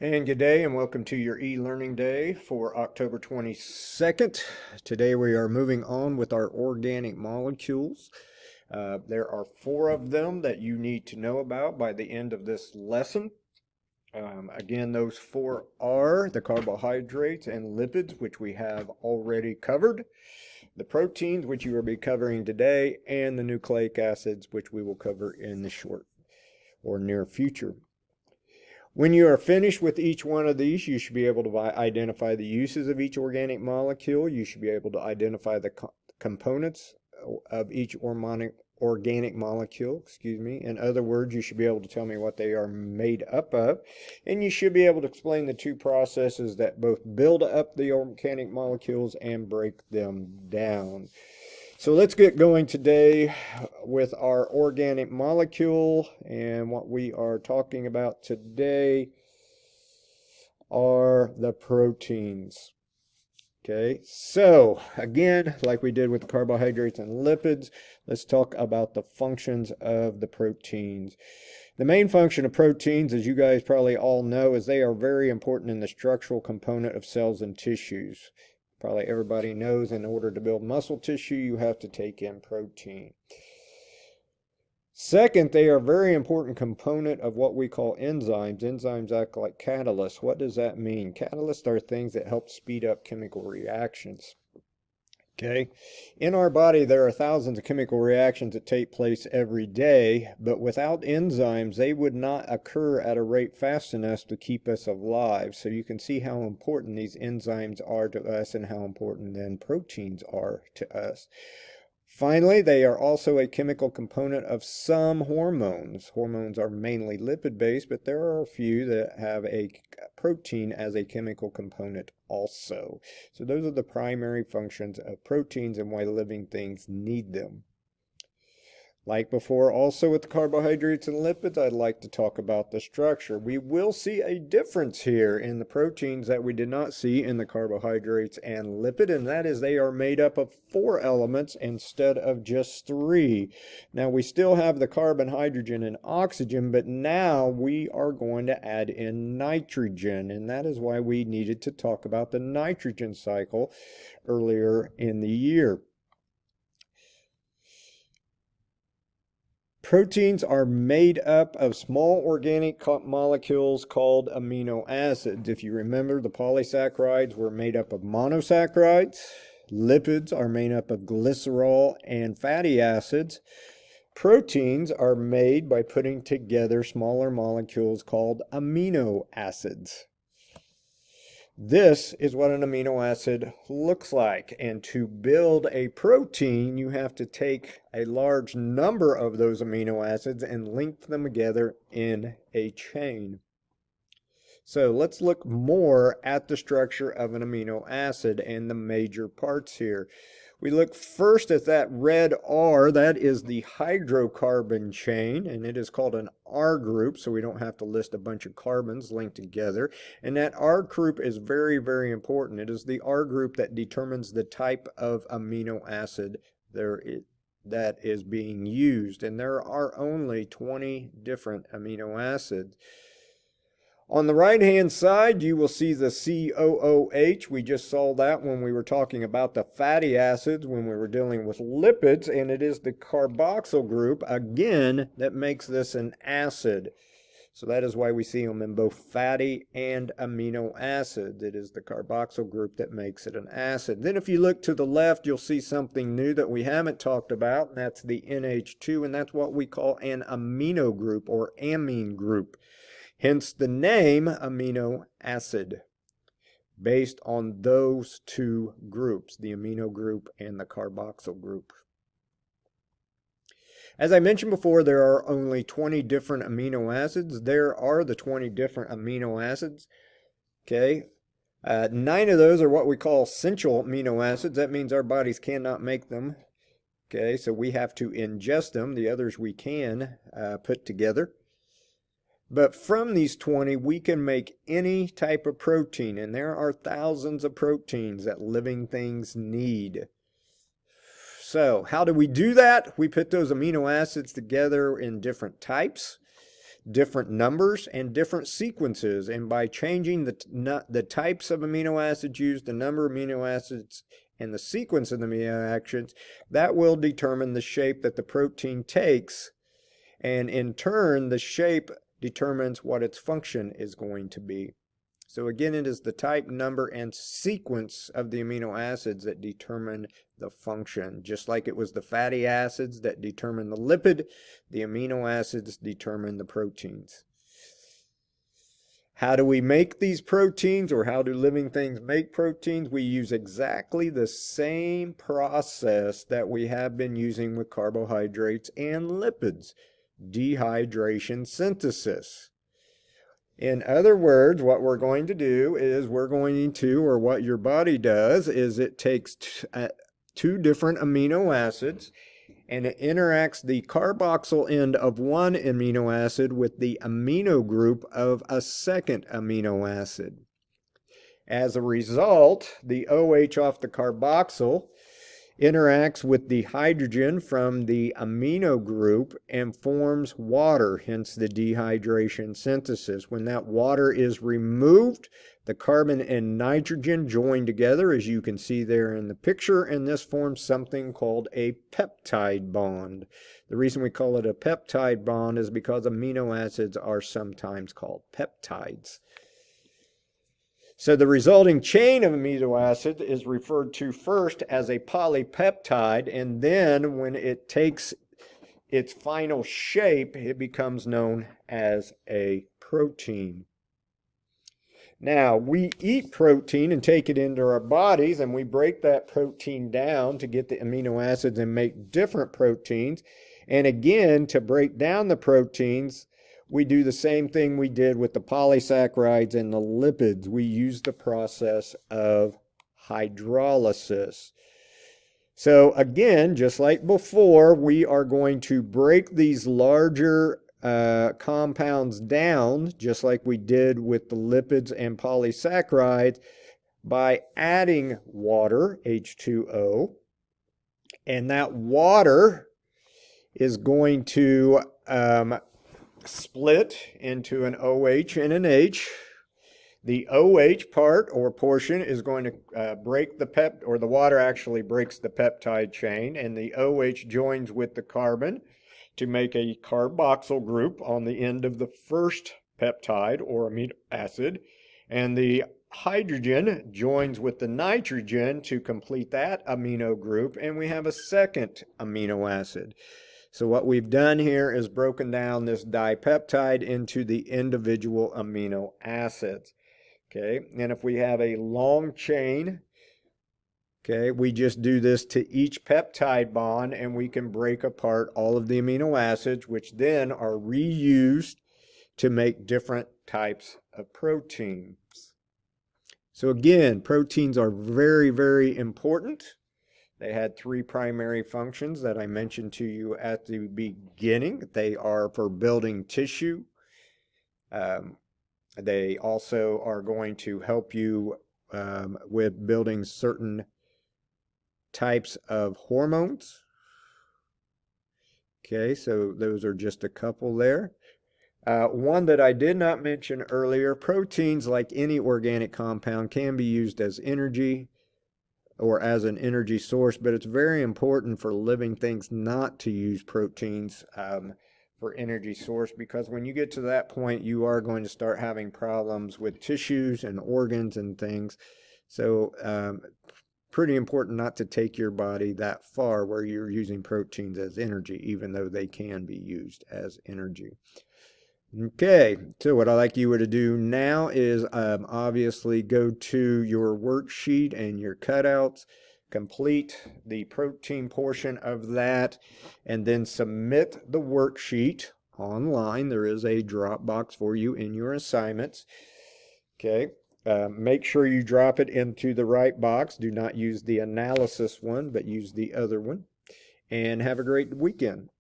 And good day and welcome to your e-learning day for October 22nd. Today we are moving on with our organic molecules. There are 4 of them that you need to know about by the end of this lesson. Again, those 4 are the carbohydrates and lipids, which we have already covered, the proteins, which you will be covering today, and the nucleic acids, which we will cover in the short or near future. When you are finished with each one of these, you should be able to identify the uses of each organic molecule. You should be able to identify the components of each organic molecule, In other words, you should be able to tell me what they are made up of. And you should be able to explain the 2 processes that both build up the organic molecules and break them down. So let's get going today with our organic molecule, and what we are talking about today are the proteins. Okay, so again, like we did with carbohydrates and lipids, let's talk about the functions of the proteins. The main function of proteins, as you guys probably all know, is they are very important in the structural component of cells and tissues. Probably everybody knows in order to build muscle tissue, you have to take in protein. Second, they are a very important component of what we call enzymes. Enzymes act like catalysts. What does that mean? Catalysts are things that help speed up chemical reactions. Okay, in our body there are thousands of chemical reactions that take place every day, but without enzymes they would not occur at a rate fast enough to keep us alive. So you can see how important these enzymes are to us and how important then proteins are to us. Finally, they are also a chemical component of some hormones. Hormones are mainly lipid-based, but there are a few that have a protein as a chemical component also. So those are the primary functions of proteins and why living things need them. Like before, also with the carbohydrates and lipids, I'd like to talk about the structure. We will see a difference here in the proteins that we did not see in the carbohydrates and lipid, and that is they are made up of 4 elements instead of just 3. Now, we still have the carbon, hydrogen, and oxygen, but now we are going to add in nitrogen, and that is why we needed to talk about the nitrogen cycle earlier in the year. Proteins are made up of small organic molecules called amino acids. If you remember, the polysaccharides were made up of monosaccharides. Lipids are made up of glycerol and fatty acids. Proteins are made by putting together smaller molecules called amino acids. This is what an amino acid looks like, and to build a protein you have to take a large number of those amino acids and link them together in a chain. So let's look more at the structure of an amino acid and the major parts here. We look first at that red R, that is the hydrocarbon chain, and it is called an R group, so we don't have to list a bunch of carbons linked together. And that R group is very, very important. It is the R group that determines the type of amino acid that is being used, and there are only 20 different amino acids. On the right-hand side, you will see the COOH. We just saw that when we were talking about the fatty acids, when we were dealing with lipids, and it is the carboxyl group, again, that makes this an acid. So that is why we see them in both fatty and amino acids. It is the carboxyl group that makes it an acid. Then if you look to the left, you'll see something new that we haven't talked about, and that's the NH2, and that's what we call an amino group or amine group. Hence the name amino acid, based on those 2 groups, the amino group and the carboxyl group. As I mentioned before, there are only 20 different amino acids. There are the 20 different amino acids. Okay, 9 of those are what we call essential amino acids. That means our bodies cannot make them. Okay, so we have to ingest them. The others we can put together. But from these 20, we can make any type of protein, and there are thousands of proteins that living things need. So how do we do that? We put those amino acids together in different types. different numbers and different sequences. And by changing the types of amino acids used, the number of amino acids, and the sequence of the amino acids, that will determine the shape that the protein takes. And in turn, the shape determines what its function is going to be. So again, it is the type, number, and sequence of the amino acids that determine the function. Just like it was the fatty acids that determine the lipid, the amino acids determine the proteins. How do we make these proteins, or how do living things make proteins? We use exactly the same process that we have been using with carbohydrates and lipids, dehydration synthesis. In other words, what we're going to do is or what your body does is it takes two different amino acids and it interacts the carboxyl end of one amino acid with the amino group of a second amino acid. As a result, the OH off the carboxyl interacts with the hydrogen from the amino group and forms water, hence the dehydration synthesis. When that water is removed, the carbon and nitrogen join together, as you can see there in the picture, and this forms something called a peptide bond. The reason we call it a peptide bond is because amino acids are sometimes called peptides. So the resulting chain of amino acid is referred to first as a polypeptide, and then when it takes its final shape, it becomes known as a protein. Now, we eat protein and take it into our bodies, and we break that protein down to get the amino acids and make different proteins. And again, to break down the proteins, we do the same thing we did with the polysaccharides and the lipids. We use the process of hydrolysis. So again, just like before, we are going to break these larger compounds down, just like we did with the lipids and polysaccharides, by adding water, H2O. And that water is going to split into an OH and an H. The OH part or portion is going to break the water actually breaks the peptide chain, and the OH joins with the carbon to make a carboxyl group on the end of the first peptide or amino acid, and the hydrogen joins with the nitrogen to complete that amino group, and we have a second amino acid. So what we've done here is broken down this dipeptide into the individual amino acids. Okay, and if we have a long chain, okay, we just do this to each peptide bond, and we can break apart all of the amino acids, which then are reused to make different types of proteins. So again, proteins are very, very important. They had three primary functions that I mentioned to you at the beginning. They are for building tissue. They also are going to help you with building certain types of hormones. Okay, so those are just a couple there. One that I did not mention earlier, proteins, like any organic compound, can be used as energy or as an energy source, but it's very important for living things not to use proteins for energy source, because when you get to that point, you are going to start having problems with tissues and organs and things. So pretty important not to take your body that far where you're using proteins as energy, even though they can be used as energy. Okay, so what I'd like you to do now is obviously go to your worksheet and your cutouts, complete the protein portion of that, and then submit the worksheet online. There is a drop box for you in your assignments. Okay, make sure you drop it into the right box. Do not use the analysis one, but use the other one. And have a great weekend.